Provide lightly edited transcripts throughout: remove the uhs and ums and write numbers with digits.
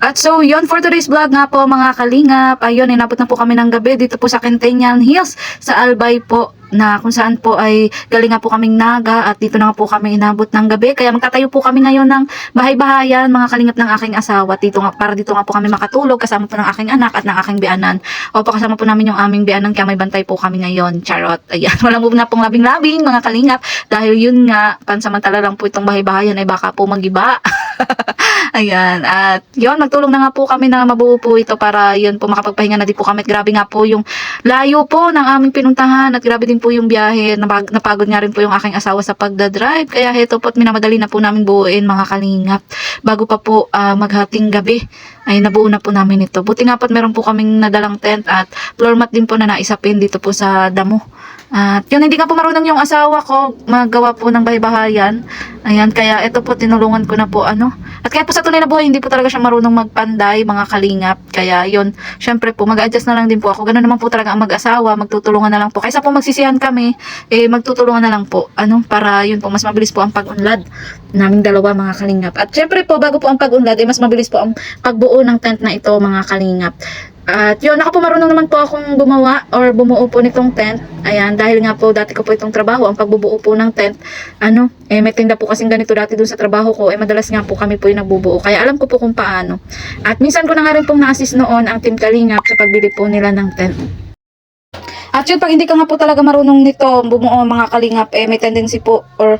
At so, yon for today's vlog nga po mga kalingap. Ayun, inabot na po kami ng gabi dito po sa Centennial Hills sa Albay po, na kung saan po ay galing nga po kaming Naga at dito na nga po kami inabot ng gabi. Kaya magtatayo po kami ngayon ng bahay-bahayan mga kalingap ng aking asawa. Dito nga, para dito nga po kami makatulog kasama po ng aking anak at ng aking bianan. Opo, kasama po namin yung aming bianan kaya may bantay po kami ngayon. Charot. Ayan, walang po na pong labing-labing mga kalingap. Dahil yun nga, pansamantala lang po itong bahay-bahayan ay baka po magiba. Ayan, at yun, nagtulong na nga po kami na mabuo po ito para yun po makapagpahinga na din po kami. At grabe nga po yung layo po ng aming pinuntahan at grabe din po yung biyahe. Napagod nga rin po yung aking asawa sa pagdadrive. Kaya heto po at minamadali na po namin buuin mga kalingap. Bago pa po maghating gabi ay nabuo na po namin ito. Buti nga po at meron po kaming nadalang tent at floor mat din po na naisapin dito po sa damo. At yun, hindi nga po marunong yung asawa ko magawa po ng bahay-bahayan. Ayan, kaya ito po tinulungan ko na po At kaya po sa tunay na buhay, hindi po talaga siya marunong magpanday mga kalingap. Kaya yun, syempre po mag-adjust na lang din po ako. Ganun naman po talaga ang mag-asawa, magtutulungan na lang po. Kaysa po magsisihan kami, magtutulungan na lang po. Para yun po, mas mabilis po ang pag-unlad naming dalawa mga kalingap. At syempre po, bago po ang pag-unlad, mas mabilis po ang pagbuo ng tent na ito mga kalingap. At yun, nakapumarunong naman po akong gumawa or bumuo po nitong tent. Ayan, dahil nga po dati ko po itong trabaho, ang pagbubuo po ng tent. May tinda po kasing ganito dati dun sa trabaho ko. Madalas nga po kami po yung nagbubuo. Kaya alam ko po kung paano. At minsan ko na nga rin pong na-assist noon ang Team Kalingap sa pagbili po nila ng tent. At yun, pag hindi ka nga po talaga marunong nito bumuo mga kalingap, may tendency po or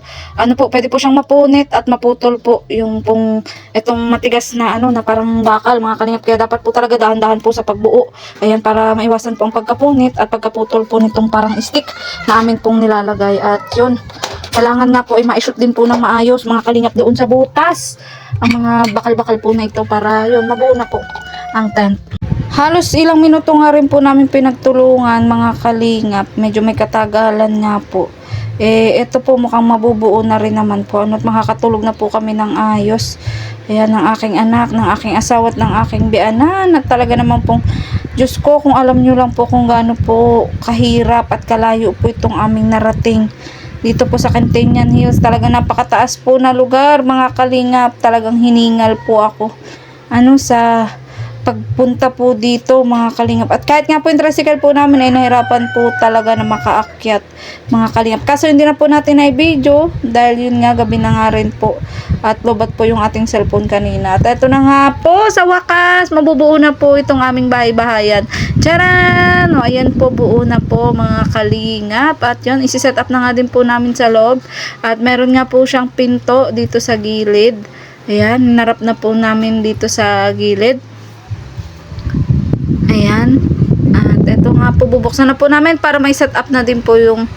pwede po siyang mapunit at maputol po yung pong itong matigas na na parang bakal mga kalingap. Kaya dapat po talaga dahan-dahan po sa pagbuo. Ayan, para maiwasan po ang pagkapunit at pagkaputol po nitong parang stick na amin pong nilalagay. At yun, kailangan nga po ay ma-shoot din po ng maayos mga kalingap doon sa butas ang mga bakal-bakal po na ito para yun, mabuo na po ang tent. Halos ilang minuto nga rin po namin pinagtulungan mga kalingap. Medyo may katagalan nga po. Ito po mukhang mabubuo na rin naman po. At makakatulog na po kami ng ayos. Ayan, ng aking anak, ng aking asawa at ng aking bianan. At talaga naman pong, Diyos ko, kung alam nyo lang po kung gaano po kahirap at kalayo po itong aming narating. Dito po sa Centennial Hills, talaga napakataas po na lugar mga kalingap. Talagang hiningal po ako. Sa pagpunta po dito mga kalingap. At kahit nga po yung tricycle po namin ay nahirapan po talaga na makaakyat mga kalingap. Kaso hindi na po natin na i-video dahil yun nga gabi na nga rin po. At lobat po yung ating cellphone kanina. At ito na nga po sa wakas, mabubuo na po itong aming bahay-bahayan. Charan! Ayan po, buo na po mga kalingap. At yun, isi-set up na nga din po namin sa loob. At meron nga po siyang pinto dito sa gilid. Ayan, narap na po namin dito sa gilid. Ayan. At ito nga po, bubuksan na po namin para may set up na din po yung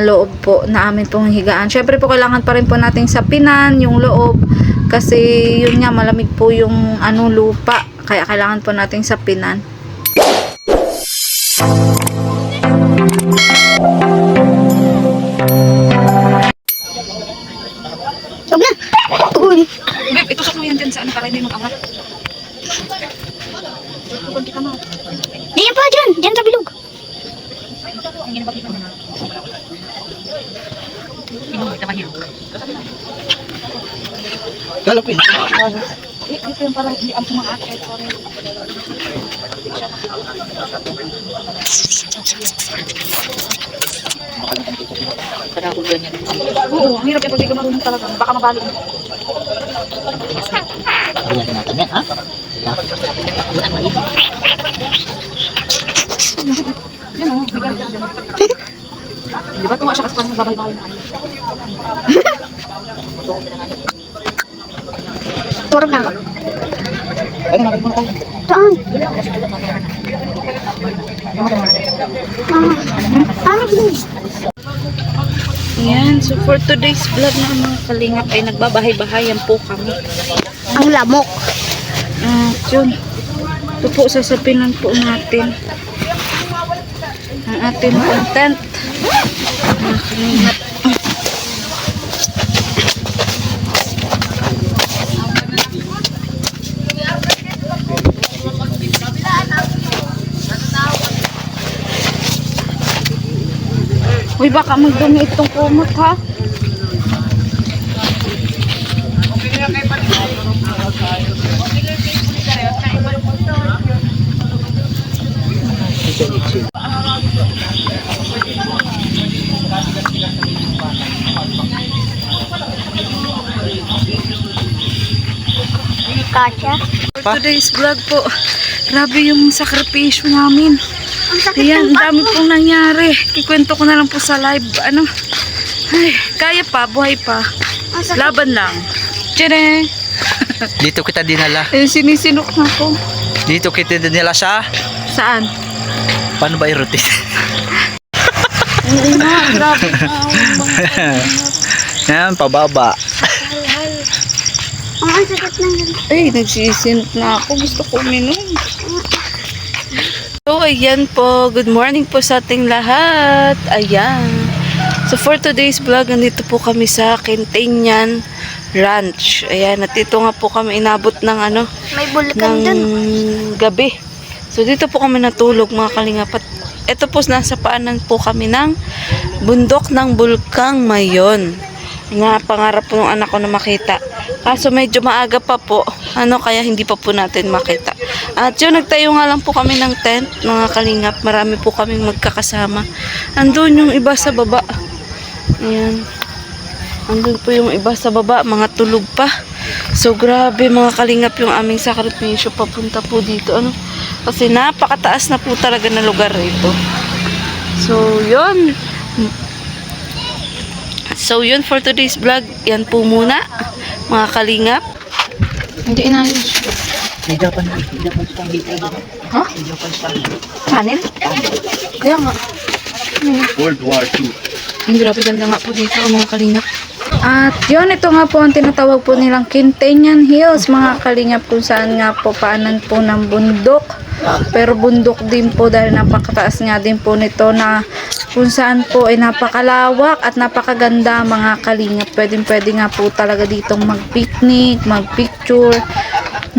loob po na amin pong higaan. Syempre po, kailangan pa rin po nating sapinan yung loob. Kasi yun nga, malamig po yung lupa. Kaya kailangan po nating sapinan. Huwag na! Uy! Beb, itusok mo yan dyan sa para hindi mag-angat. Diyan pa, dyan! Dyan sa bilog! Galapin. Ito yung parang hindi ang pumaakit. Kada ako ganyan. Oo, ang hirap yung pag di ka marunong talaga. Baka mabalik mo. Buwan natin yan, ha? Yan o, bigal. Di ba tuwa siya kasi parang babay-babay na kayo? Turog na ako. Ano, nakit mo na tayo. Saan? Yan, so for today's vlog na mga kalingap ay nagbabahay-bahayan po kami. Ang lamok. Yun. Ito po, sasapinan po natin ang ating content. Mga kalingap. Uy, baka magdumi itong kumot ha. Kasha. For today's vlog po, grabe yung sakripisyo namin. Ang sakit Ayan, ng ang dami bago. pong nangyari. Kikwento ko na lang po sa live. Ano? Ay, kaya pa, buhay pa. Ang sakit. Laban lang. Tiyere! Dito kita dinala. Sinisinok na po. Dito kita dinala sa... Saan? Paano ba i-rotate? Oo nga, grabe. Yan, pababa. Ang sakit ng Ay, nagsisinok na ako. Gusto ko uminom. So, ayan po. Good morning po sa ating lahat. Ayan. So, for today's vlog, nandito po kami sa Quintañan Ranch. Ayan, at ito nga po kami inabot ng ano, may bulkan ng dun. gabi. So, dito po kami natulog, mga kalingap. At ito po, nasa paanan po kami ng bundok ng Bulkang Mayon. Na pangarap po ng anak ko na makita. Kaso medyo maaga pa po, kaya hindi pa po natin makita. At yun, nagtayo nga lang po kami ng tent, mga kalingap. Marami po kaming magkakasama. Andun yung iba sa baba. Ayan. Andun po yung iba sa baba, mga tulog pa. So grabe mga kalingap yung aming sakripisyo papunta po dito. Kasi napakataas na po talaga na lugar ito. So yun. So yun for today's vlog. Yan po muna mga kalingap. Hindi inayos. Ha? Kanin? Kaya nga. World War II. Ang grabe ganda nga po dito mga kalingap. At yun, ito nga po ang tinatawag po nilang Quintañan Hills mga kalingap, kung saan nga po paanan po ng bundok. Pero bundok din po dahil napakataas nga din po nito, na kung saan po ay napakalawak at napakaganda mga kalingap. Pwede nga po talaga ditong mag-picnic, mag-picture.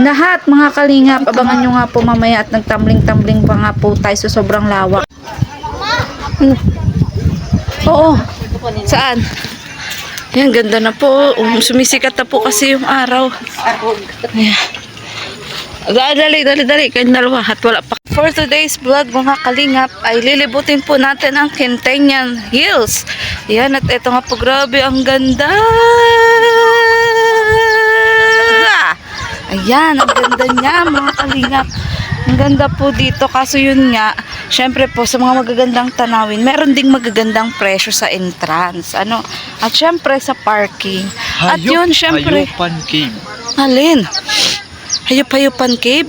Lahat mga kalingap, abangan nyo nga po mamaya at nagtambling-tambling pa nga po tayo sa sobrang lawak. Oo. Saan? Ayan, ganda na po. Sumisikat na po kasi yung araw. Ayan. Dali. Kayong dalawa at wala pa. For today's vlog mga kalingap, ay lilibutin po natin ang Quintañan Hills. Ayan, at ito nga po, grabe, ang ganda. Ayan, ang ganda niya mga kalingap. Ang ganda po dito, kaso yun nga, syempre po sa mga magagandang tanawin, meron ding magagandang presyo sa entrance. At syempre sa parking. At yun, syempre. Hayupan Cave. Alin? Hayop-hayupan cave.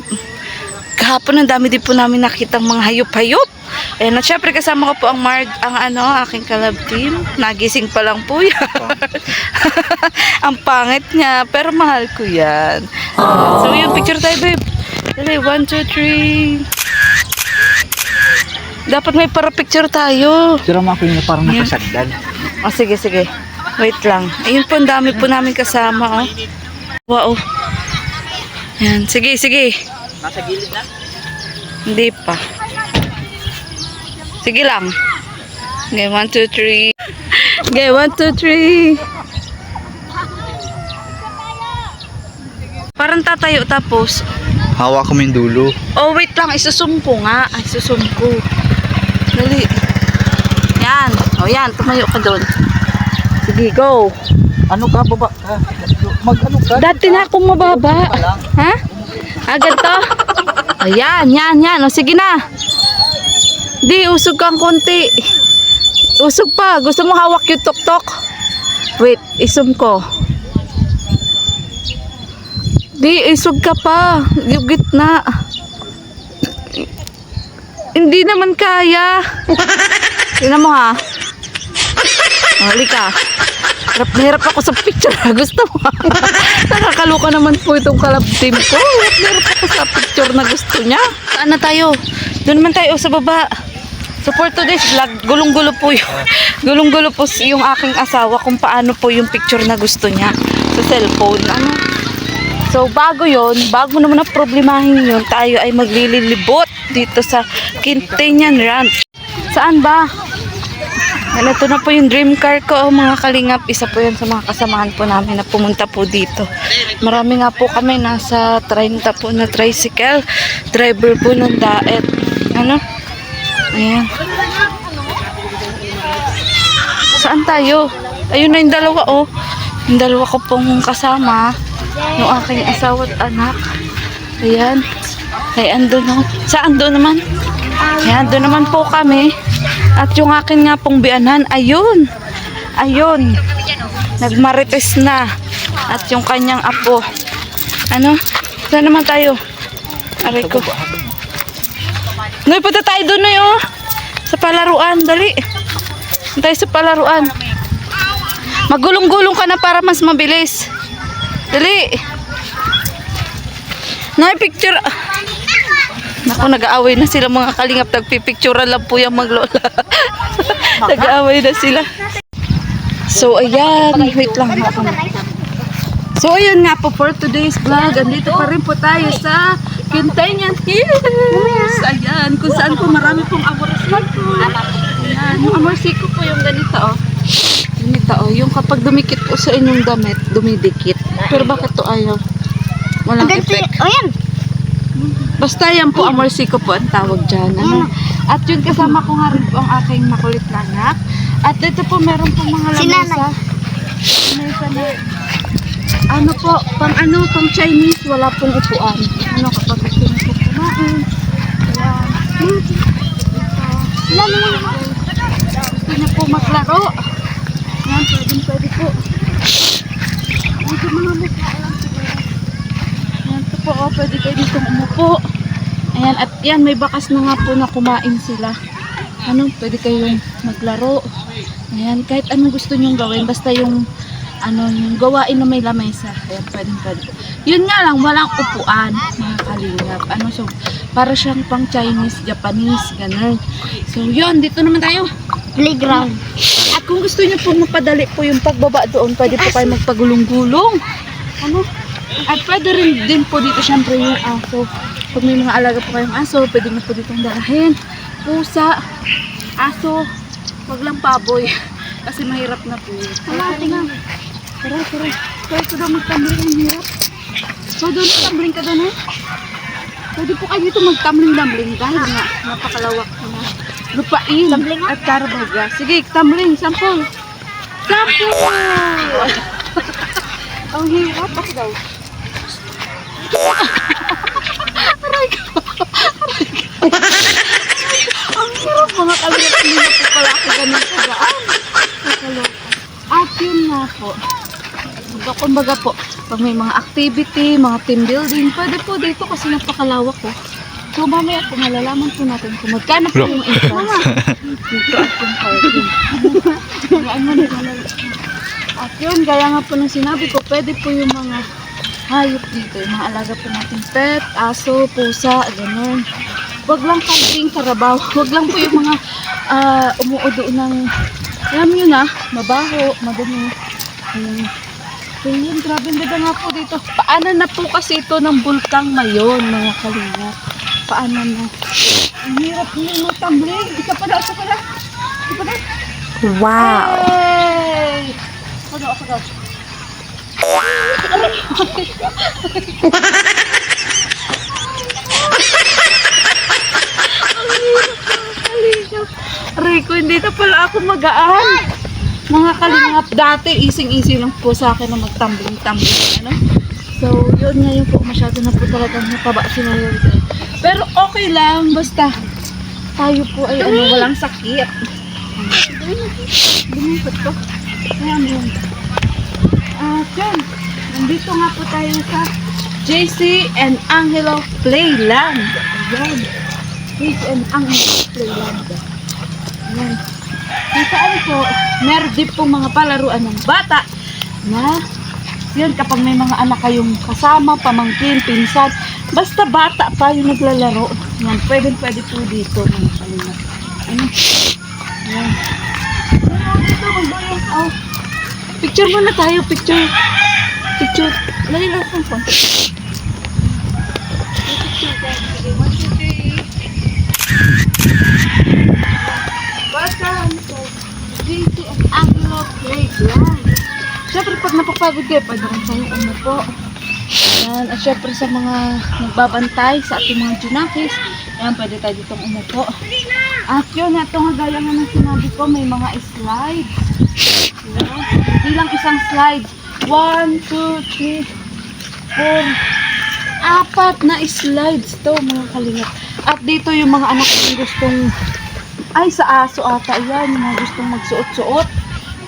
Kahapon ang dami din po namin nakitang mga hayop-hayop. Ayan, at syempre kasama ko po ang aking kalab team. Nagising pa lang po yan. Ang pangit niya, pero mahal ko yan. So yung picture tayo, babe. Dali, 1, 2, 3. Dapat may para picture tayo. Sira mo ako yung parang nakasagdan. Sige. Wait lang. Ayun po, ang dami po namin kasama, oh. Wow. Yan, sige. Nasa gilid na? Hindi pa. Sige lang. Okay, 1, 2, 3. Okay, 1, 2, 3. Parang tatayo tapos. Hawak ko yung dulo. Oh, wait lang. Isusum ko nga. Isusum ko. Dali. Yan. O yan. Tumayo ka doon. Sige, go. Ano ka, baba ka? Mag-ano ka? Dati na akong mababa. Ha? Agad to? Ayan, yan. O sige na. Di, usog kang konti. Usog pa. Gusto mo hawak yung tok-tok? Wait, isum ko. Di, isog ka pa. Yung gitna. Hindi naman kaya. Tingnan mo ha. Halika. Hirap ako sa picture. Gusto mo? Nakakaloka naman po itong kalab team ko. Hirap ako sa picture na gusto niya. Saan na tayo? Doon naman tayo sa baba. So for today's vlog, gulong-gulo po yung aking asawa kung paano po yung picture na gusto niya sa cellphone. So bago naman na problemahin yun, tayo ay maglilibot dito sa Quintañan Ranch. Saan ba? Ito na po yung dream car ko, mga kalingap. Isa po yan sa mga kasamahan po namin na pumunta po dito. Marami nga po kami, nasa 30 po na tricycle. Driver po ng daet. Ayan. Saan tayo? Ayun na yung dalawa, oh. Yung dalawa ko pong kasama. Yung aking asawa at anak. Ayan. Ay, andun, oh. Saan doon naman? Ayan, doon naman po kami. At yung akin nga pong bianan, ayun. Ayun. Nagmarites na. At yung kanyang apo. Ano? Saan naman tayo? Aray ko. Noy, punta tayo doon, Noy, oh. Sa palaruan. Dali. Punta tayo sa palaruan. Magulong-gulong ka na para mas mabilis. Dali. Noy, picture. Naku, nag-aaway na sila mga kalingap. Nagpipicturean lang po yung maglola. Nag-aaway na sila. So, ayan. Wait lang. So, ayun nga po for today's vlog. Andito pa rin po tayo sa Quintañan Hills. Ayan. Kung saan po marami pong amorsico. Ayan. Yung amorsico po yung ganito, oh. Ganito, oh. Yung kapag dumikit po sa inyong damit, dumidikit. Pero bakit to ayaw? Walang effect. Oh, yan. Basta yan po, amorsico po ang tawag dyan. Ano? At yun, kasama ko nga rin po ang aking makulit na anak. At dito po, meron po mga lamesa. Lamesa na, ano po, pang Chinese, wala pong upuan. Ano, kapag gusto nyo po kumain. Ayan. Sila naman. Gusto nyo po maglaro. Ayan, pwede po. Medyo mga mukha lang siguro. Ayan, ito po, oh, pwede kayo dito umupo. Ayan, at yan, may bakas na nga po na kumain sila. Ano, pwede kayong maglaro. Ayan, kahit anong gusto nyong gawin, basta yung, yung gawain na may lamesa. Ayan, pwede. Yun nga lang, walang upuan, mga kalingap. So, para siyang pang Chinese, Japanese, ganun. So, yun, dito naman tayo. Playground. At kung gusto niyo po mapadali po yung pagbaba doon, pwede po kayo magpagulong-gulong. At pwede rin din po dito syempre yung aso. Pag may mga alaga po kayong aso, pwede nyo po dito dalahin. Pusa, aso, wag lang baboy. Kasi mahirap na po. Tara. Pwede ko daw magtambling, ang hirap. So doon, magtambling ka doon, eh. Pwede po kayo dito magtambling-dambling dahil nga napakalawak na lupain at karabaga. Sige, tumbling, sample. Ang hirap, bakit daw? Aray ko. Ang hirap, mga kalingap. Hindi na po pala ako ganun kagaan. Nakaloka. At yun nga po. Kumbaga po, pag may mga activity, mga team building, pwede po dito kasi napakalawak po. So, mamaya po, malalaman po natin kung magkano po yung entrance. Dito at yung parking. At yun, gaya nga po nung sinabi ko, pwede po yung mga hayop dito. Yung mga alaga po natin pet, aso, pusa, gano'n. Huwag lang camping, karabaw. Huwag lang po yung mga umuudo ng, alam yun mabaho, madumi. So yun, grabe ang ganda nga po dito. Paano na po kasi ito ng Bulkang Mayon, mga kalingap. Paano na? Ang hirap nyo tumbling. Isa pa na. Wow. Hey! Ako daw. Rico, hindi na pala ako magaan. Mga kalingap, dati easy lang po sa akin na magtumbling. So, yun ngayon po, masyado na po talagang nataba si Mayor. Pero okay lang, basta tayo po ay walang sakit. Lumipat ko. Ayan yun. At yun, nandito nga po tayo sa JC and Angelo Playland. Ayan. JC and Angelo Playland. Ayan. Nasaan po, meron din pong mga palaruan ng bata na yun, kapag may mga anak kayong kasama, pamangkin, pinsan, basta bata pa yung naglalaro, yan, pwede po dito mga kalingap. Ayan. Picture muna tayo, picture. Lali lang ang konti. Picture tayo. Sige, 1, 2, 3. Basta, JC and Angelo Playground. Siyempre, pag napapagod kayo, pwede rin tayo umupo. Ayan. At syempre sa mga nagbabantay sa ating mga junakis, ayan, pwede tayo ditong umupo. At yun, ito nga gaya nga ng sinabi ko, may mga slides. Ayan. Hindi lang isang slide. 1, 2, 3, 4, 4 na slides to mga kalingap. At dito yung mga anak ko gustong, ay sa aso ata yan, yung mga gustong magsuot-suot.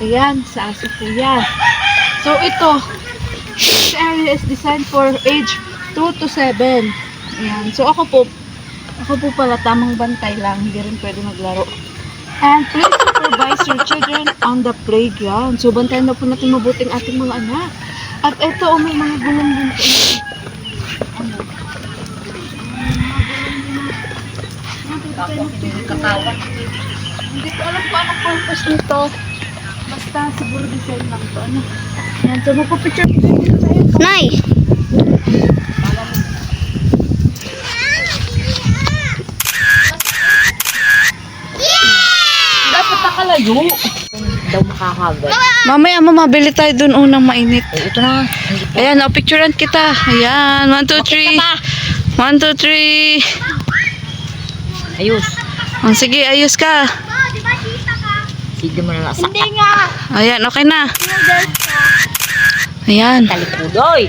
Ayan, sa aso po yan. So ito, this area is designed for age 2 to 7. Ayan. So ako po pala tamang bantay lang, hindi rin pwede maglaro. And please supervise your children on the playground. So bantayan na po natin mabuting ating mga anak. At ito, may mga gulong din po. Hindi ko alam kung anong purpose nito. Basta siguro design lang to. Ano? Yan, so magpapicture tayo. Nay! Dapat nakalayo. Daw makakagal. Mamaya mabili tayo dun unang mainit. Ito na. Ayan, picturean kita. Ayan, 1, 2, 3. 1, 2, 3. Ayos. Oh, sige, ayos ka. Sige mo na nasa. Hindi nga! Ayan, okay na. Ayan. Talikudoy.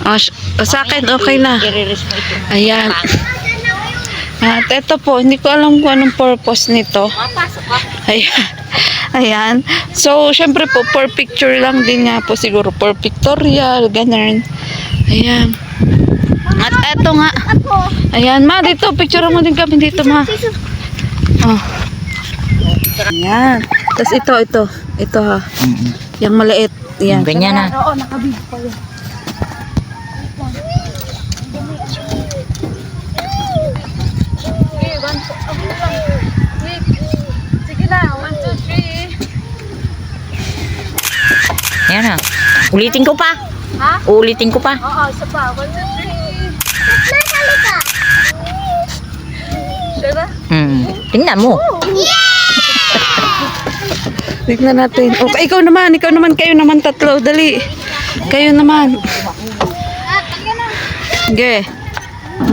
Oh, sa akin, okay na. I-release mo ito. Ayan. At ito po, hindi ko alam kung anong purpose nito. Mapasok ka. Ayan. Ayan. So, syempre po, for picture lang din nga po siguro. For pictorial, ganun. Ayan. At eto nga. Ayan, ma, dito. Picture mo din kami dito, ma. Oh. Ayan. Tapos ito. Ito ha. Yung maliit. Ayan. Ganyan na. Oo, nakabig pa yan. Sige na, 1, 2, 3. Ayan na. Ulitin ko pa. Ha? Ulitin ko pa. Oo, isa pa. 1, 2, 3. Sure na? Tingnan mo. Tignan natin. Okay, ikaw naman, kayo naman tatlo. Dali. Kayo naman. Okay. 1.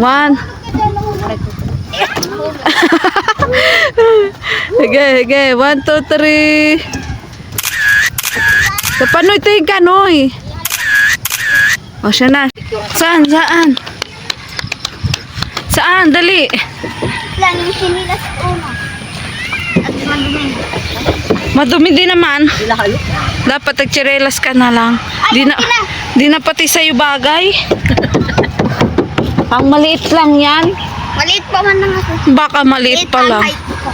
Okay. 1, 2, 3. Sa panoy tayo kanoy. O, siya na. Saan? Saan? Dali. Lang yung sinilas una. At madumi. Madumi din naman. Sila kayo. Dapat nagtsirelas ka na lang. Di na pati sa'yo bagay. Ang maliit lang yan. Maliit pa man lang ako. Baka maliit pa lang. Height ko.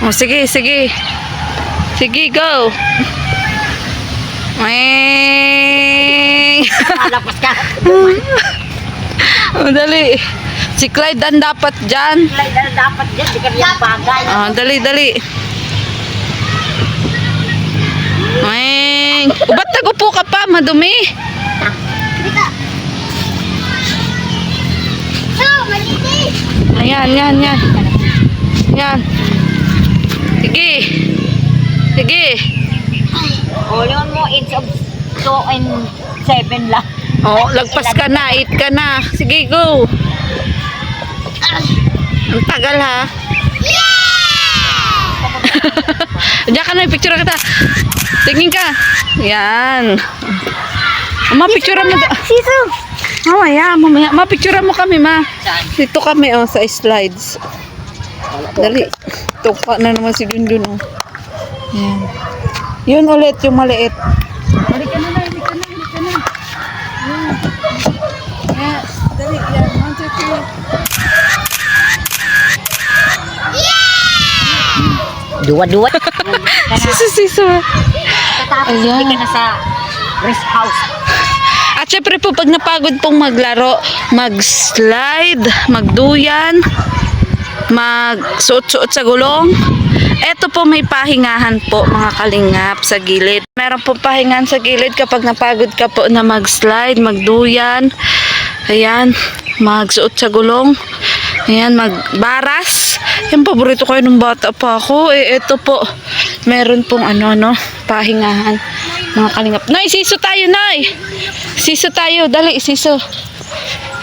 O, sige. Sige, go. Malapas ka. O, dali. Si Clyde ang dapat dyan. Dapat dyan. Di ka rin bagay. O, dali. O, ba't nagupo ka pa? Madumi. Dito. So, maliit. Ayan. Yan. Sige. Uliwan mo, it's of 2 and 7 lang. Oh, lagpas ka na, 8 ka na. Sige, go. Ang tagal ha. Diyan ka na, picture kita. Tingin ka. Yan. Picture mo. Siso. Mamaya. Picture mo kami, ma. Dito kami, oh, sa slides. Dali. Tuka na naman si Dundun, oh. Yan. Yun ulit, yung maliit. Halika na. Yan. Dali, yan. 1, 2, 3. Duwa-duwa. Siso. Tatapos, Ayan. hindi ka na sa rest house. At syempre po, pag napagod pong maglaro, mag-slide, magduyan, magsuot-suot sa gulong, eto po may pahingahan po mga kalingap sa gilid. Meron po pahingahan sa gilid kapag napagod ka po na mag-slide, magduyan, ayan, magsuot sa gulong, ayan, magbaras. Yung paborito ko nung bata pa ako. Ito po, meron pong pahingahan mga kalingap. Nay, siso tayo, Nay! Siso tayo, dali, siso.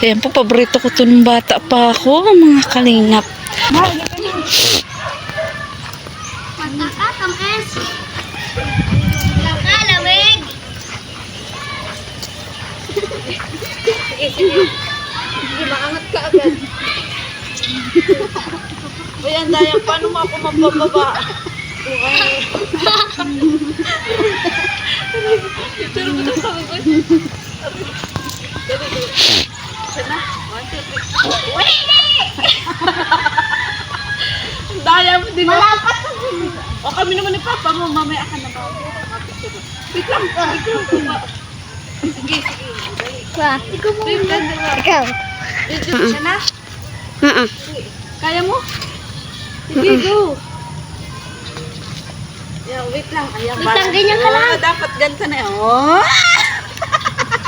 Ayan po, paborito ko to nung bata pa ako, mga kalingap. Magkakatamis. Magkalamig. Hindi maangat ka agad. Uy, ang daya, paano mo ako mabababa? Pero mo ito sa bagay. Sana, 1, 2, 3. Ang daya mo din. Malapat. O kami naman ni Papa mo, mamaya ka na ba? Wait lang, ikaw. Sige. Ikaw mo. Wait lang, diba? Ikaw. Siya na? Kaya mo? Sige, go. Yeah, wait lang. Ayan, Wait lang, ganyan ka lang. Dapat ganito na. Oh,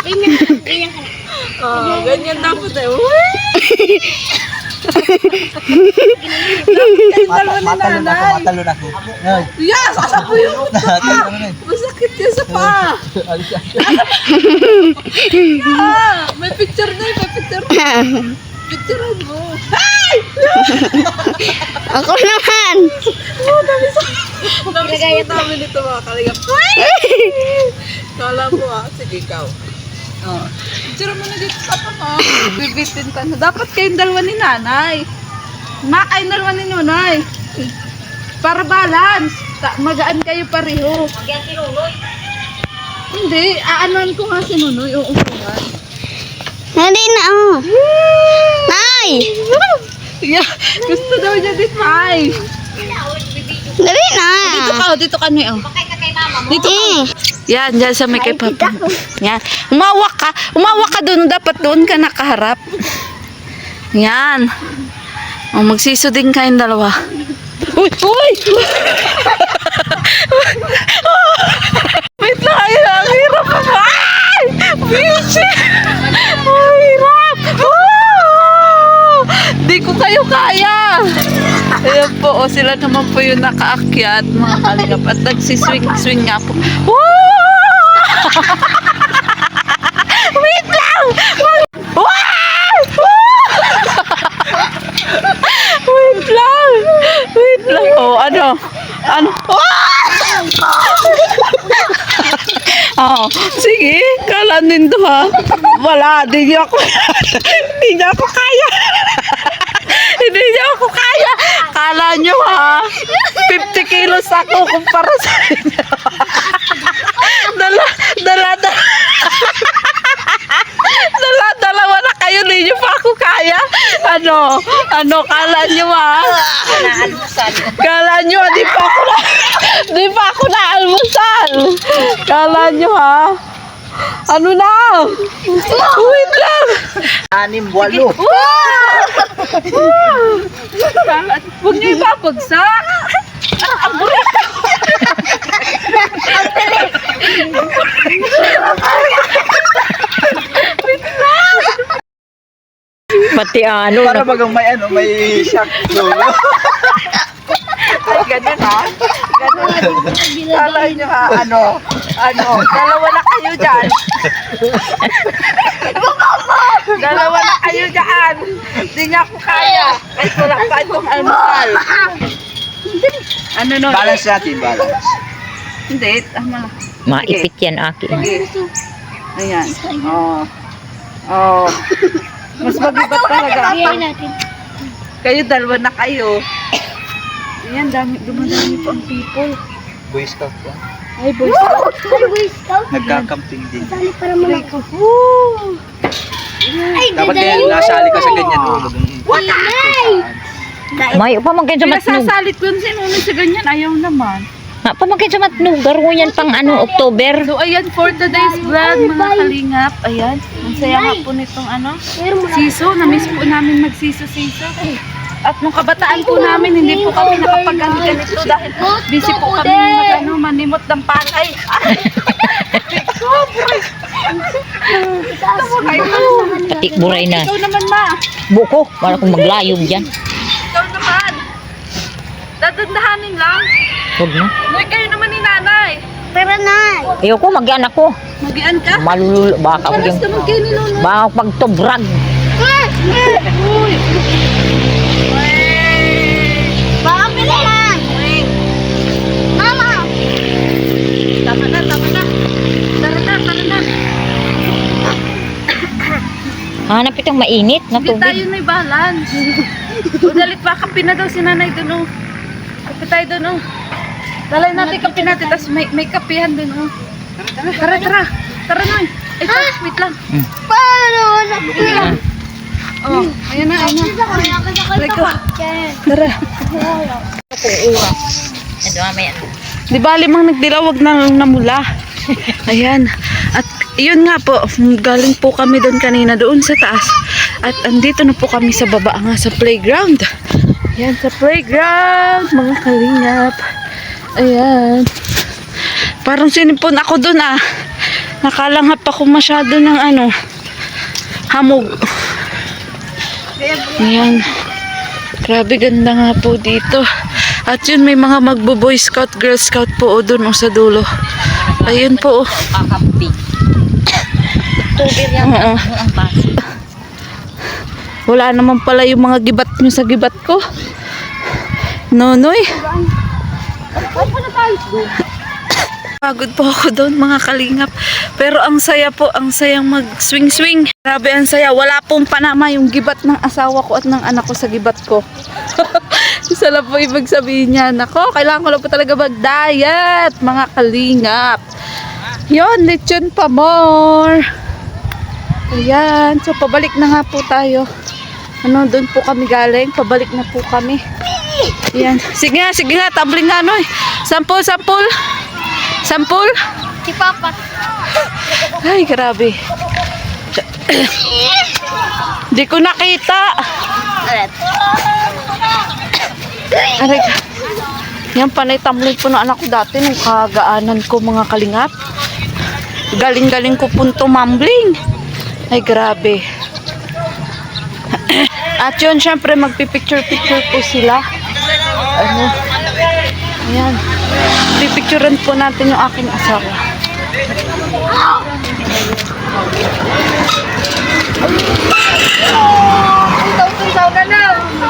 Ganyan ka na. ganyan dapat eh. Matalon ako. Ay, Yes! Asa po yun? talon na. Masakit yan sa pa. May picture na yun. May picture. Picturean mo. Ako naman. Nagaya namin ito mga kalingap. Kala mo sige ikaw. Picture mo na dito sa pa. Bibitin ka na. Dapat kayong dalawa ni nanay. Kayong dalawa ni nanay. Para balance. Magaan kayo pareho. Magyan si Nunoy. Hindi, aanon ko nga si Nunoy. Uupuan. Hindi na, Nay! Yeah, gusto daw niya din, May. Dali na. Dito ka na. Bakay ka kay mama mo. Dito ka. Yan, dyan sa may kay Papa. Yan. Umawak ka doon. Dapat doon ka nakaharap. Yan. O, magsiso din kayong dalawa. Uy! Wait lang, ang hirap pa ba? Ay! Bichi! Ang hirap! Di ko kayo kaya! Ayan po, sila naman po yung nakaakyat, mga kalingap. At nagsiswing-swing nga po. Wait lang! Wait lang! Oh, ano? Oh, sige, kalanin to ha. Wala, di niya ako kaya. Hindi niya ako kaya. Kala nyo ha, 50 kilos ako kumpara sa inyo. Dalawa na kayo, hindi nyo pa ako kaya. Ano, kala nyo ha? Naalmusal. Kala nyo, di pa ako na almusal. Kala nyo ha? Ano na? Wait lang. 6, 8. Huwag niyo ibabagsak. Ang bulat. Pati ano. Para bagang may shock. Ay, ganun ha? Kala nyo ha? Dalawa na kayo dyan. Dalawa na kayo dyan. Hindi niya ako kaya. Kahit wala pa itong almusal. Ano no? Balance natin, balance. Hindi. Maipit yan aki. Sige. Ayan. Oh. Mas magibat talaga. natin. Kayo dalawa na kayo. Ayan, dumadami po ang people. Boy Scout ba? Ay, boys. Boy Scout. Nagka-camping din. Sali para mga ko. Woo! Ay, Dapat dadalhin kaya nasali ka sa ganyan. May pamangkin sa matnog. Pinasasalit ko si Nunoy sa ganyan. Ayaw naman. Pamangkin sa matnog. Garo yan pang October. So, ayan, for today's vlog, mga kalingap. Ayan, ang saya nga po nitong siso. Na-miss po namin magsiso-siso. At nung kabataan po namin, hindi po kami nakapag-ganito dahil busy po kami manimot ng palay. Patik buray na. Ikaw naman, ma. Buko. Para kung maglayog dyan. Ikaw naman. Dadandahanin lang. Huwag na. Uy, kayo naman ni nanay. Pero na. Ayoko, mag-anak ko. Magian ka? Malulul. Baka ako Paras yung... naman kayo ni Nunoy. Baka pagtobrag. Uy! Tama na, tama na. Tara na, tara na. Hanap itong mainit na Hindi tayo tubig. may balance. Udalit pa, kape na daw si nanay doon, oh. Kape tayo doon, oh. Dalay natin kape natin, tapos may kapehan doon, oh. Tara, tara. Tara na. Ay, wait lang. Paano? Oh, ayan na, ayan na. Rico. Tara. Ito may ano. Di ba limang nagdilawag na namula? Ayan. At yun nga po, galing po kami doon kanina doon sa taas. At andito na po kami sa baba nga sa playground. Ayan, sa playground, mga kalingap. Ayan. Parang sinipon ako doon ah. Nakalanghap ako masyado ng ano, hamog. Ayan. Grabe ganda nga po dito. At yun may mga magbo-boy scout, girl scout po o dun o sa dulo. Ayun po. Kakapi. Tubig yan. Oo. Ang baso. Wala naman pala yung mga gibat nyo sa gibat ko. Nonoy. Pagod po ako doon mga kalingap. Pero ang saya po, ang sayang mag-swing-swing. Grabe ang saya. Wala pong panama yung gibat ng asawa ko at ng anak ko sa gibat ko. Isa lang po ibig sabihin niya. Nako, kailangan ko lang po talaga mag-diet mga kalingap. Yun, lechon pa more. Ayan, so pabalik na nga po tayo. Ano, doon po kami galing. Pabalik na po kami. Ayan. Sige nga, tumbling nga no. Sampol. Sampol. Si Papa. Ay, grabe. Di ko nakita. Aray. Yan, panay tumbling po ng anak ko dati nung kagaanan ko mga kalingap. Galing-galing ko punto mumbling. Ay, grabe. At yun, syempre, magpipicture-picture po sila. Ano? Ayan. Pipicturean po natin yung aking asawa.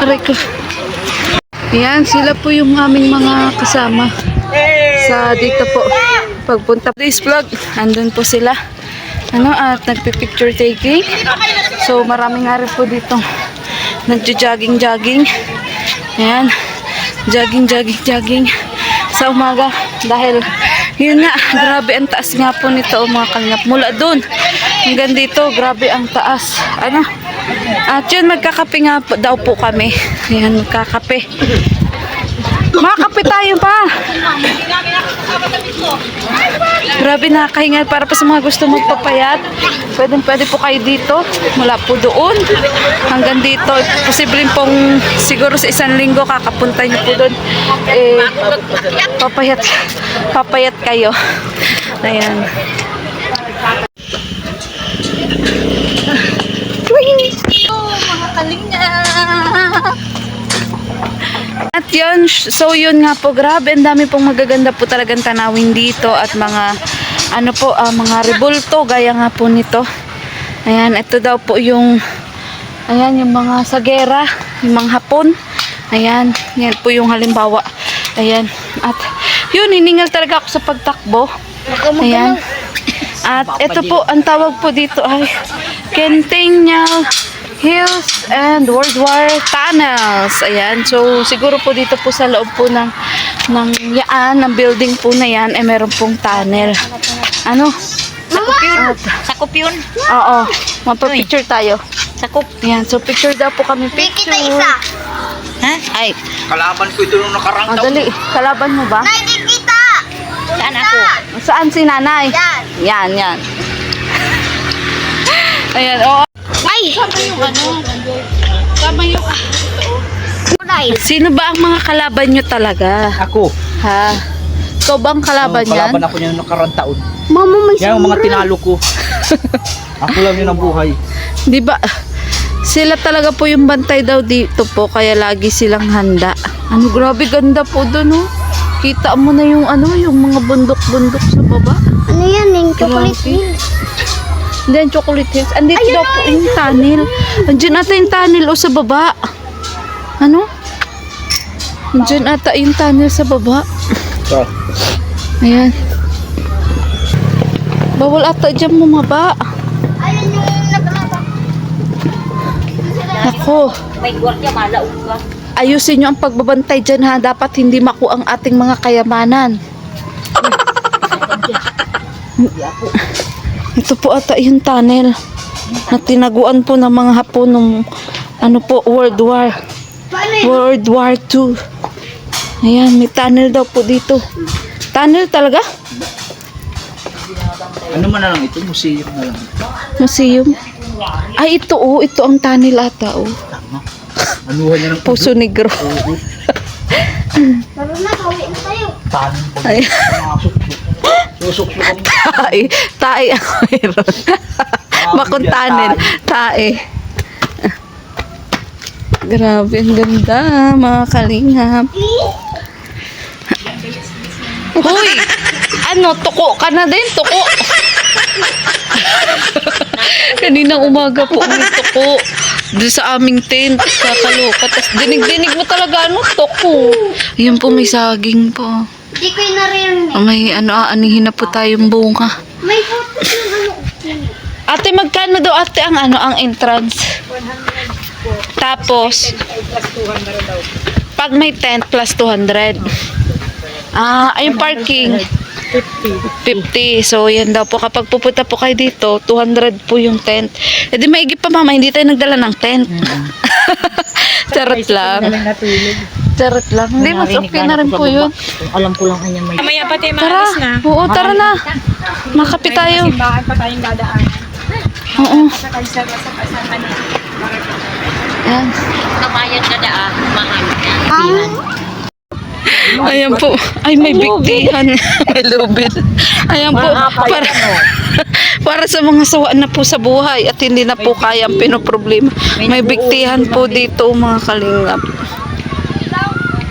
Aray ko. Ayan, sila po yung aming mga kasama. Sa dito po. Pagpunta this vlog, andun po sila. Ano, at nagpipicture taking. So, marami nga rin po dito nagjo-jogging. Ayan. Jogging sa umaga. Dahil, yun nga, grabe ang taas nga po nito mga kalingap. Mula dun hanggang dito, grabe ang taas. Ano? At yun, magkakape nga po, daw po kami. Ayan, magkakape. Makakape tayo pa. Grabe, nakakahingal para pa sa mga gusto magpapayat. Pwede po kayo dito. Mula po doon hanggang dito. Posibleng pong siguro sa isang linggo kakapunta nyo po doon. Papayat kayo. Ayan. Mga kalinga. At yun, so yun nga po, grabe, ang dami pong magaganda po talagang tanawin dito at mga, ano po, mga rebulto, gaya nga po nito. Ayan, ito daw po yung, ayan, yung mga sagera, yung mga hapon. Ayan, yan po yung halimbawa. Ayan, at yun, hiningal talaga ako sa pagtakbo. Ayan. At ito po, ang tawag po dito ay Centennial Hills and World War Tunnels. Ayan. So, siguro po dito po sa loob po ng yaan, ng building po na yan, ay meron pong tunnel. Ano? Sakop yun. Sakop yun. Oo. Mapapicture tayo. Sakop. Ayan. So, picture daw po kami. Picture. Kita isa. Ha? Ay, Kalaban ko ito nung nakarang taon. Dali. Kalaban mo ba? Nay, di kita. saan ako? Saan si nanay? Yan. Yan. Ayan. Oo. Ay! Tama yung Nay. Sino ba ang mga kalaban nyo talaga? Ako. Ha? Ikaw bang kalaban yan? Kalaban ako niya nung nakarang taon. Mama, may Yan ang mga tinalo ko. Ako lang yun ang buhay. Di ba? Sila talaga po yung bantay daw dito po, kaya lagi silang handa. Ano, grabe ganda po doon, oh. Kita mo na yung ano, yung mga bundok-bundok sa baba. Ano yan? Yung chocolate Grabe. milk. And then chocolate hills. Andito daw po yung tunnel. Andiyan ata yung tunnel o sa baba. Ano? Andiyan ata yung tunnel sa baba. So, Ayan. Bawal ata dyan bumaba. Ayun yung naglaba. Ako, May gwardiya, malaog ka. ayusin nyo ang pagbabantay dyan ha. Dapat hindi makuha ang ating mga kayamanan. Ito po ata yung tunnel na tinaguan po ng mga Hapon nung ano po, World War. World War II. Ayan, may tunnel daw po dito. Tunnel talaga? Ano man na lang ito? Museum na lang. Museum. Ay, ito oh. Ito ang tunnel ata oh. Tama. Anuhan niya ng Puso Negro. Tara na, kawin na tayo. tanin po. Ay, Mga suksok. Susukso kami. tae ang mayroon. Bakong tunnel. Tae. Grabe, ang ganda, mga kalingap. Hoy! Ano, tuko ka na din, tuko. Kaninang umaga po may tuko. Doon sa aming tent, kakaloka. Tapos dinig-dinig mo talaga, ano, tuko. Ayan po, may saging po. Hindi ko yung naririnig. May anihin na po tayong bunga. May photos yung ano. Ate, magkano daw ate ang ang entrance? Tapos, pag may tent plus 200. Yung parking. 50. So, yan daw po. Kapag pupunta po kayo dito, 200 po yung tent. E di maigi pa mama, hindi tayo nagdala ng tent. Charot lang. Charot lang. Hindi, mas okay na rin po yun. Alam ko lang kanya may... Mamaya pa tayo Tara. maalis na. Oo, tara na. Makape tayo. Simbahan pa tayong dadaan. Oo. Sa tayo sa Manila. Yan. Kabayan ka na mahal yan. Ayan po. Ay, may bigtihan. May lubid. Ayan po. Para sa mga sawa na po sa buhay at hindi na po kayang pinoproblema. May bigtihan po dito, mga kalingap.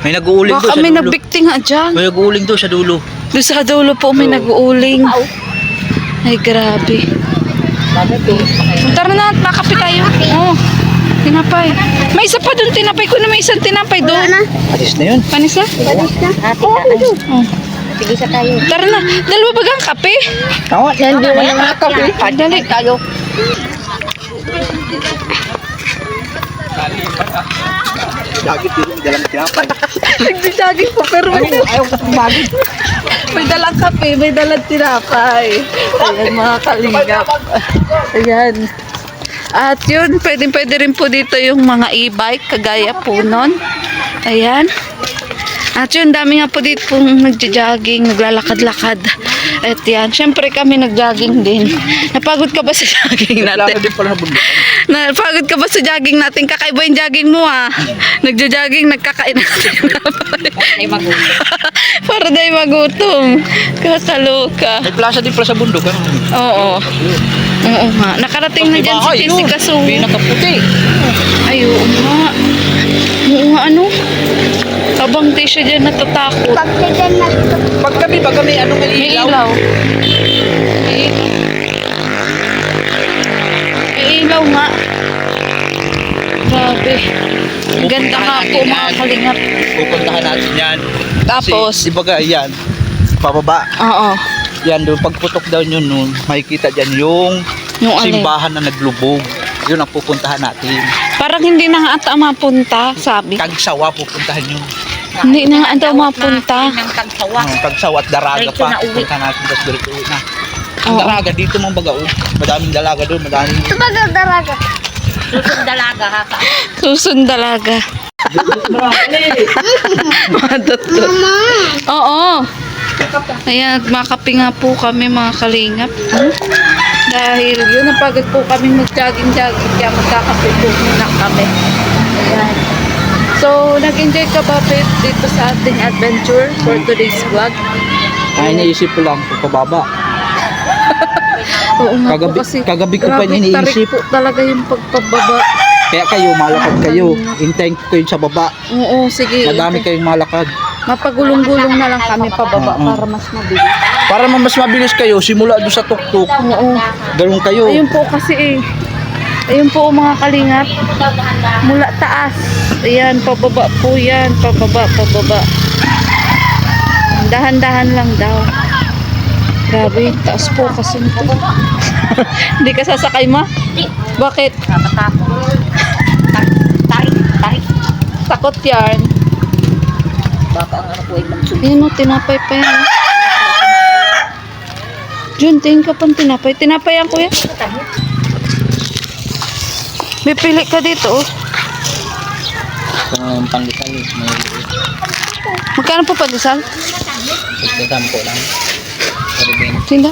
May nag-uuling doon Baka sa may dulo. nabigti nga dyan. May nag-uuling doon sa dulo. Doon sa dulo po may nag-uuling. Ay, grabe. Tara na, makape tayo. Oo. Tinapay. May isa pa doon, tinapay ko na may isang tinapay doon. Alis na yun. Panisa? Oh. Sige sa tayo. Tara na, dalawa bagang kape? Tama. Yan, di mo na kape. Dali. Tayo. Dagit dito. May dalang tinapay. Nagdijaging po, pero Ayaw ko tumagit. may dalang kape, may dalang tinapay. Ayan, mga kalingap. Ayan. At yun, pwede rin po dito yung mga e-bike, kagaya po nun. Ayan. At yun, dami nga po dito pong nagja-jogging, naglalakad-lakad. At yan, syempre kami nag-jogging din. Napagod ka ba sa jogging Lalo natin? din pala na bundok. Napagod ka ba sa jogging natin? Kakaiba yung jogging mo ha. Nagja-jogging, nagkakain natin. Ay magulo. Para dahil magutom. Kakaloka. May plaza din pala sa bundok. Ano? Oo. Oo nga. Nakarating na dyan si Jessica Su. May nakaputi. Ay, oo nga. Oo nga, ano? Habang di siya dyan natatakot. Pagtigan na ito. Pag kami, ano may May ilaw? ilaw. May ilaw nga. Grabe. Ganda nga po mga kalingap. Pupuntahan natin yan. Tapos? Kasi, di ba ka, yan. Pababa. Oo. Yan doon. Pagputok daw yun nun, makikita dyan yung Yung alin? simbahan na naglubog. Yun ang pupuntahan natin. Parang hindi na nga ata mapunta, sabi. Kagsawa pupuntahan yun. Hindi na nga ata mapunta. Ng tagsawa. Kagsawa at Daraga Diretso pa. na uwi. Pupuntahan natin. Tapos diretso uwi na. Ang Oo. Daraga, dito mga baga. Madaming dalaga doon. Madaming... Ito ba daraga? Susong dalaga ha. Susundalaga. Madatot. Oo. Ayan, makape nga po kami mga kalingap. Dahil yun, napagod po kami mag-jogging-jogging kaya magkakape po muna kami. Ayan. So, nag-enjoy ka ba Pep, dito sa ating adventure for today's vlog? Ay, naisip ko lang. Pababa. Oo nga po Kagabi ko pa grabe, iniisip. tarik po talaga yung pagpababa. Kaya kayo, malakad kayo. Hintayin ko kayo sa baba. Oo, sige. Madami kayong malakad. Mapagulong-gulong na lang kami pababa Oo. para mas mabilis. Para mas mabilis kayo, simula doon sa tuktok. Oo. Ganun kayo. Ayun po kasi ayun po mga kalingap. Mula taas. Ayan, pababa po yan. Pababa. Dahan-dahan lang daw. Grabe, taas po kasi nito. Hindi ka sasakay, ma? Bakit? Nakatakot. Tarik. Takot yan. Baka ang ano po ay magsubok. Yan o, tinapay pa yan. oh. Jun, tingin ka pang tinapay. Tinapay yan, kuya. May pili ka dito, oh. Kung pandesal, may Magkano po pandesal? ito 10 lang. Sorry, Ben. Tinda.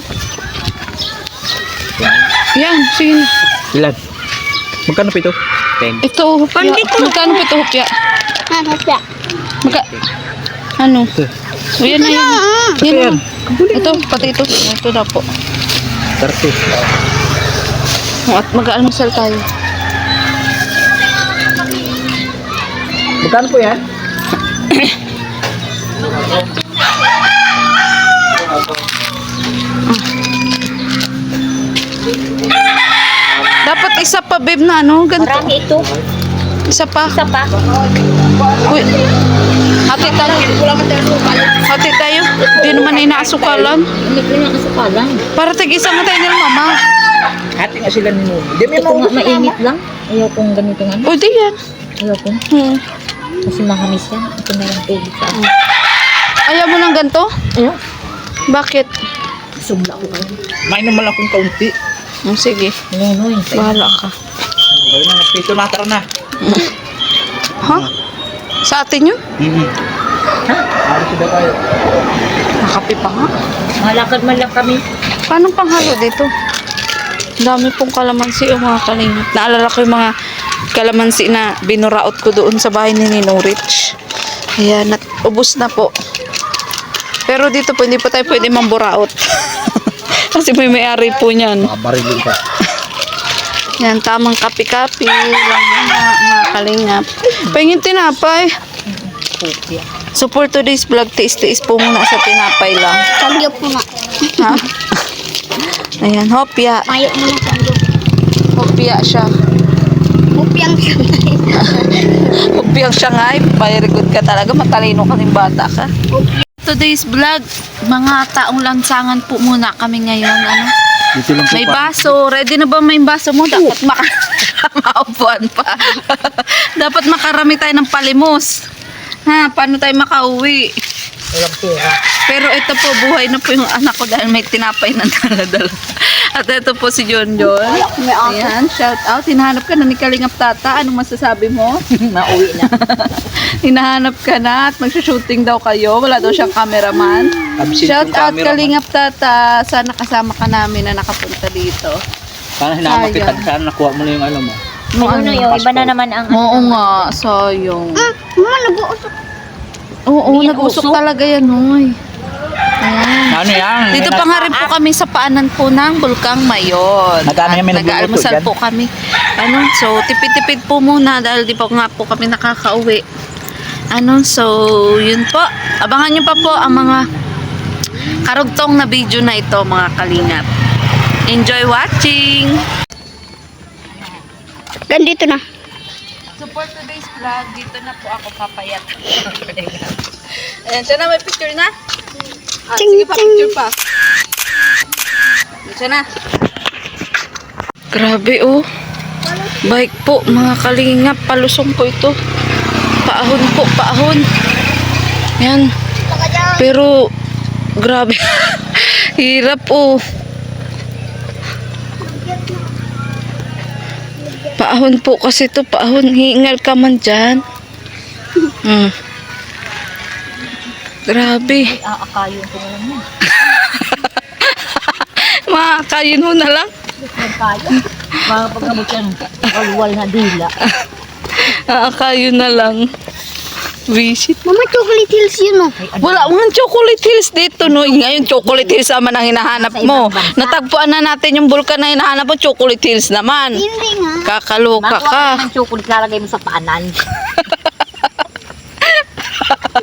Yan, sige. Ilan? Magkano po ito? 10. Ito, hupya. Magkano po ito, hupya? Ano siya? Ano? Ito. O, yan na yan. Yan na. Ito, pati ito. Ito na po. 30. At mag-almusal tayo. Magkano po yan? Dapat isa pa, babe, na ano? Ganito. Marami ito. Isa pa. Isa pa. Uy. Hati tayo. Hati tayo. Hindi naman inaasukalan. Hindi ko yung kasukalan. Para tig-isa mo tayo nila, mama. Hati nga sila ni Nuno. Hindi, may Ito nga maubos na mainit lang. Ayaw kong ganito nga. O, di yan. Ayaw kong. Kasi mahamis yan. Ito na yung tubig sa akin. Ayaw mo ng ganito? Ayaw. Bakit? Sumla ko kayo. Mainom man akong kaunti. Sige. Nunoy. Bahala ka. Ayun na, pito na, tara na. Ha? Sa atin yun? Alis ba tayo? Nakapi pa nga. Malakad man lang kami. Paano panghalo dito? Dami pong kalamansi o mga kalingap. Naalala ko yung mga kalamansi na binuraot ko doon sa bahay ni Ninong Rich. Ayan, ubos na po. Pero dito po, hindi pa tayo pwede mamburaot. Kasi may-ari po niyan. Mga barilin ka. Yan, tamang kapi-kapi. Lang muna, mga kalingap. Pahingin tinapay. Pupya. So for today's vlog, tiis-tiis po muna sa tinapay lang. Sangyop mo na. Ha? Ayan, hopya. Mayo mo na sangyop. Hopya siya. Upyang siya. Hopyang siya nga. Very good ka talaga. Matalino ka ng bata ka. Today's vlog, mga taong lansangan po muna kami ngayon. Ano? Dito lang po May pa. baso. Ready na ba may baso mo? Dapat makaupuan pa. Dapat makarami tayo ng palimos. Ha, paano tayo makauwi? Walang pera. Pero ito po, buhay na po yung anak ko dahil may tinapay na dala-dala. At ito po si John John. Ayan, shout out. Hinahanap ka na ni Kalingap Tata. Anong masasabi mo? Mauwi na. Hinahanap ka na at magsushooting daw kayo. Wala daw siyang cameraman. Absent Shout yung out camera, Kalingap Tata. Sana kasama ka namin na nakapunta dito. Sana hinamapitan. Sayang. Sana nakuha mo na yung ano mo. Ano yung iba na naman ang Oo nga, sayang. Mama, nag-uusap. Oo, Hindi yan nag-usok usok. talaga yan, hoy. Ayan. Ano yan? Dito pa nga rin po kami sa paanan po ng Bulkang Mayon. Nagkano At yung may nagluluto nag-aalmusal dyan? po kami. Ano, so tipid-tipid po muna dahil di pa nga po kami nakakauwi. Ano, so yun po. Abangan nyo pa po ang mga karugtong na video na ito, mga kalingap. Enjoy watching! Nandito na. So for today's vlog, dito na po ako papayat. Ayan, siya na, may picture na? Sige pa, picture pa. Siya na. Grabe oh. Bike po, mga kalingap. Palusong po ito. Paahon po, paahon. Yan. Pero, grabe. Hirap oh. Paahon po kasi to, paahon. Hingal ka man dyan. Grabe. aakayon ko na lang yan. Makakayin mo na lang. Nagkayo. Mga pagkamot yan. Kalwal na dila. Makakayin na lang. Visit. Mama, chocolate hills yun oh. Wala mga chocolate hills dito, no? Ngayon, chocolate hills naman ang hinahanap mo. Natagpuan na natin yung bulkan na hinahanap mo, chocolate hills naman. Hindi nga. Kakaloka ka. Makuha ka ng chocolate, lalagay mo sa paanan.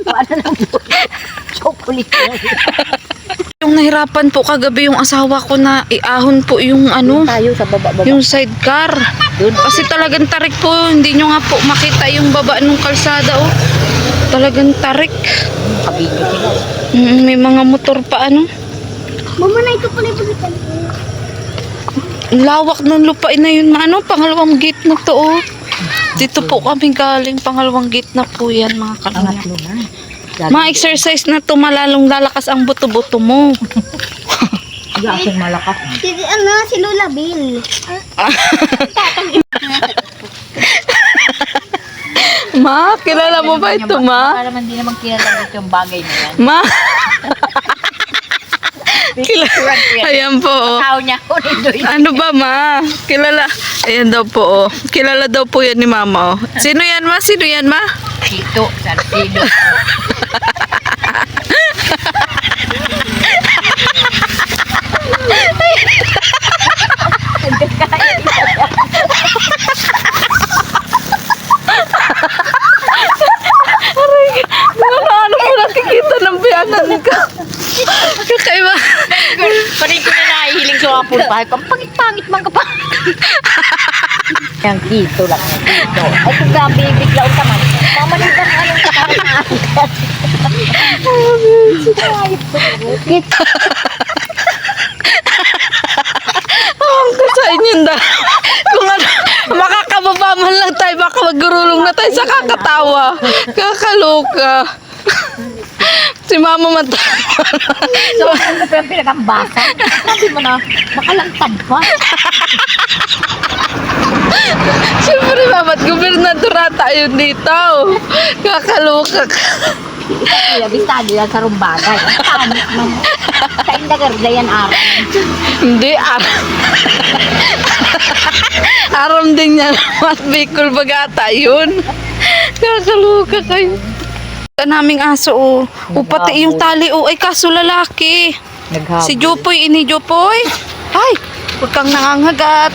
Ano lang po? Chocolate. Yung nahirapan po kagabi yung asawa ko na iahon po yung ano, Tayo sa baba-baba. yung sidecar. Kasi talagang tarik po, hindi nyo nga po makita yung baba ng kalsada, oh. Talagang tarik. Kabigyo sila. May mga motor pa, ano. Mama na ito pala ipagitan. Lawak ng lupain na yun, ano, pangalawang gate na to, oh. Dito po kami galing, pangalawang gate na po yan, mga kalingap. Mga exercise na to, malalong lalakas ang buto-buto mo. Aking malakas. Si Lola Bill. Ma, kilala mo ba ito, ma? Para man di naman kilala dito yung bagay na yan. Ma? Ayan po, oh. Tao niya ko nito. Ano ba, ma? Kilala. Ayan daw po, oh. Kilala daw po yan ni mama, oh. Sino yan, ma? Sino yan, ma? Tito, Sarsido. Ano mo nakikita ng biyanan ka? Kakaiba. Parin ko na nahihiling sa wapon pa. Pangit-pangit man ka pa. Yang Tito lang. Tito. Ay kung gabi, bigla o taman. Mamalita na anong kakaraan. Ang kasain yun da. Kung ano, makakababa man lang tayo, baka magurulong na tayo sa kakatawa. Kakaloka. Si mama mata. So, ano pa yung pinagambasa? Sabi mo na, makalangtad pa. Siyempre, babat gobernador ata yun dito. Kakaloka ka. Kuya, bistado yan sa rumbagay. Pangit man. Sa indagarda yan araw. Hindi, aram. Aram din niya. Mas Bicol bagata yun. Kakaloka kayo. Ang naming aso, oh. O, pati yung tali, oh. Ay, kaso lalaki. Naghabol. Si Jupoy, ini Jupoy. Ay, huwag kang nangangagat.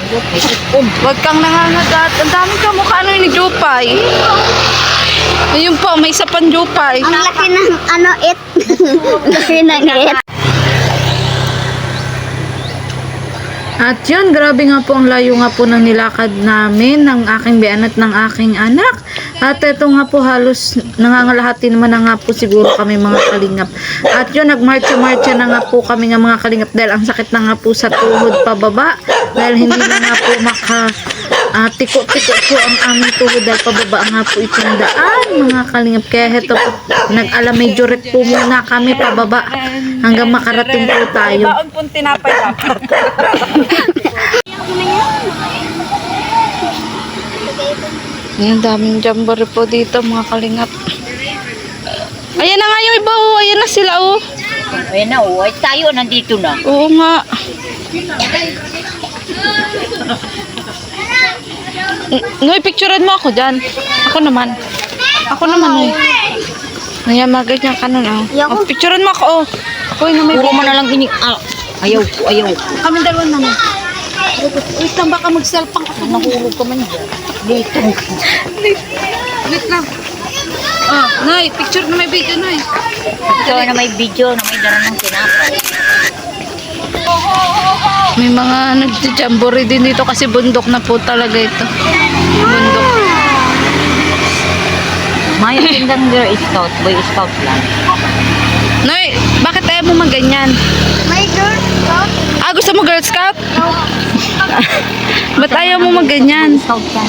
Huwag kang nangangagat. Ang dami ka mukha ano ni Jupay. Ayun po, may isa pang Jupay. Ang laki ng it. Laki ng it. At yun, grabe nga po ang layo nga po ng nilakad namin ng aking biyan at ng aking anak. At ito nga po halos nangangalahati naman na nga po siguro kami mga kalingap. At yun, nagmarcha-marcha na nga po kami nga mga kalingap dahil ang sakit na nga po sa tuhod pababa. Dahil hindi na nga po tiko-tiko po ang aming tuhod dahil pababa nga po itong daan mga kalingap. Kaya heto po, nag-alamedyoret po muna kami pababa hanggang makarating po tayo. Baon pong tinapay dapat. Ang daming jamboree po dito mga kalingap. Ayan na nga yung iba, oh. Ayan na sila, oh. Ayan na, oh. Ay, tayo, nandito na. Oo nga. Noy, picturean mo ako dyan. Ako naman. Ako naman, Noy. Ayan, maganyan ka nun, oh. Oh, picturean mo ako, oh. Uy, na may Puro mo na lang ayaw ko, ayaw ko. kami dalawa naman. Wait lang, baka mag-cellphone ako. Nahulog ka man dyan. Dito. Wait lang. Oh, Noy, picture na may video, Noy. Ito na may video na may dala ng tinapay. May mga nag-jamboree din dito kasi bundok na po talaga ito. Bundok. May tindang Girl Scout, Boy Scout lang. Noy, bakit ayaw mo maganyan? My girl. Ah, gusto mo Girl Scout? Ba't ayaw mo maganyan? Scout yan.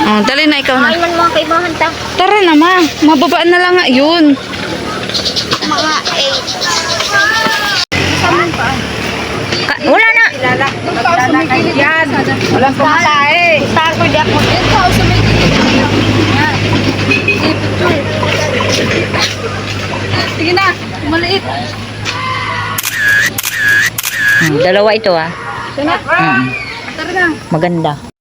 Oh, dali na ikaw Ay na. man mga kaibahan ta. Tara na ma, mababaan na lang nga yun. Mga 8. Wala na. Yan. Walang pumatae. Saan ko di ako. Sige na, maliit. Dalawa ito ah. Tara na. Maganda.